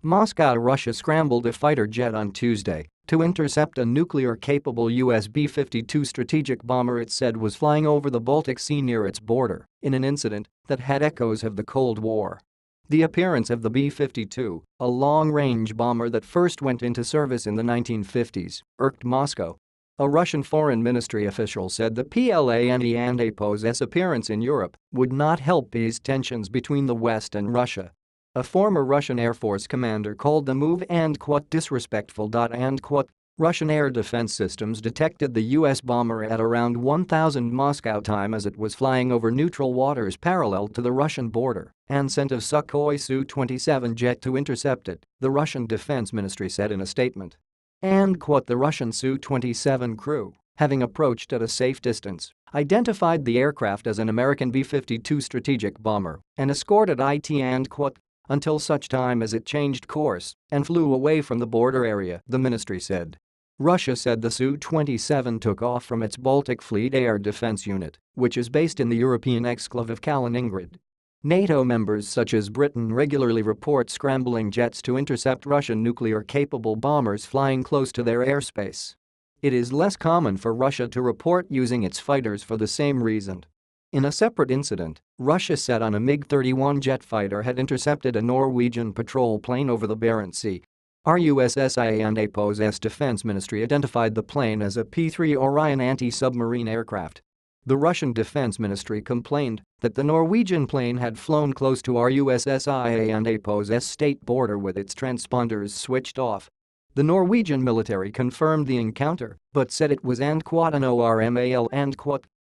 Moscow, Russia scrambled a fighter jet on Tuesday to intercept a nuclear-capable US B-52 strategic bomber it said was flying over the Baltic Sea near its border in an incident that had echoes of the Cold War. The appearance of the B-52, a long-range bomber that first went into service in the 1950s, irked Moscow. A Russian foreign ministry official said the plane's appearance in Europe would not help ease tensions between the West and Russia. A former Russian Air Force commander called the move "disrespectful." Russian air defense systems detected the U.S. bomber at around 1000 Moscow time as it was flying over neutral waters parallel to the Russian border and sent a Sukhoi Su-27 jet to intercept it, the Russian Defense Ministry said in a statement. The Russian Su-27 crew, having approached at a safe distance, identified the aircraft as an American B-52 strategic bomber and escorted it until such time as it changed course and flew away from the border area, the ministry said. Russia said the Su-27 took off from its Baltic Fleet Air Defense Unit, which is based in the European exclave of Kaliningrad. NATO members such as Britain regularly report scrambling jets to intercept Russian nuclear-capable bombers flying close to their airspace. It is less common for Russia to report using its fighters for the same reason. In a separate incident, Russia said on a MiG-31 jet fighter had intercepted a Norwegian patrol plane over the Barents Sea. RUSSIA's defense ministry identified the plane as a P-3 Orion anti-submarine aircraft. The Russian Defense Ministry complained that the Norwegian plane had flown close to RUSSIA's state border with its transponders switched off. The Norwegian military confirmed the encounter but said it was normal.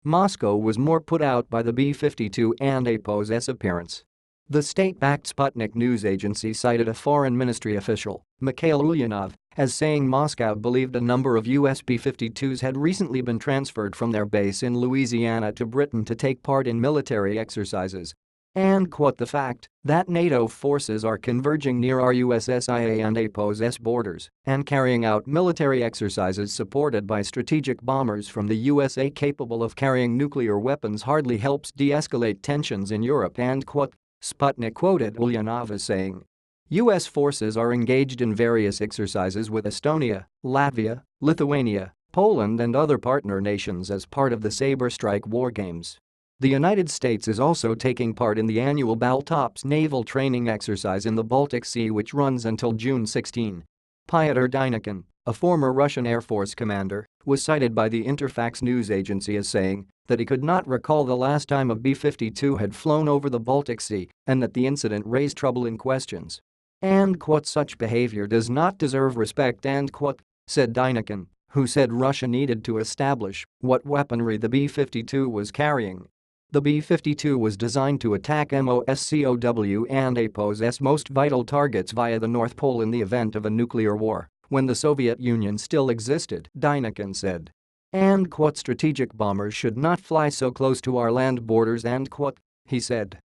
Moscow was more put out by the B-52's appearance. The state-backed Sputnik news agency cited a foreign ministry official, Mikhail Ulyanov, as saying Moscow believed a number of US B-52s had recently been transferred from their base in Louisiana to Britain to take part in military exercises. The fact that NATO forces are converging near RUSSIA's borders and carrying out military exercises supported by strategic bombers from the USA capable of carrying nuclear weapons hardly helps de-escalate tensions in Europe. Sputnik quoted Ulyanov as saying. US forces are engaged in various exercises with Estonia, Latvia, Lithuania, Poland and other partner nations as part of the Sabre Strike war games. The United States is also taking part in the annual Baltops naval training exercise in the Baltic Sea which runs until June 16. Pyotr Dynykhin, a former Russian Air Force commander, was cited by the Interfax news agency as saying that he could not recall the last time a B-52 had flown over the Baltic Sea and that the incident raised troubling questions. Such behavior does not deserve respect, said Dynykhin, who said Russia needed to establish what weaponry the B-52 was carrying. The B-52 was designed to attack Moscow and APO's most vital targets via the North Pole in the event of a nuclear war, when the Soviet Union still existed, Dynykhin said. Strategic bombers should not fly so close to our land borders, he said.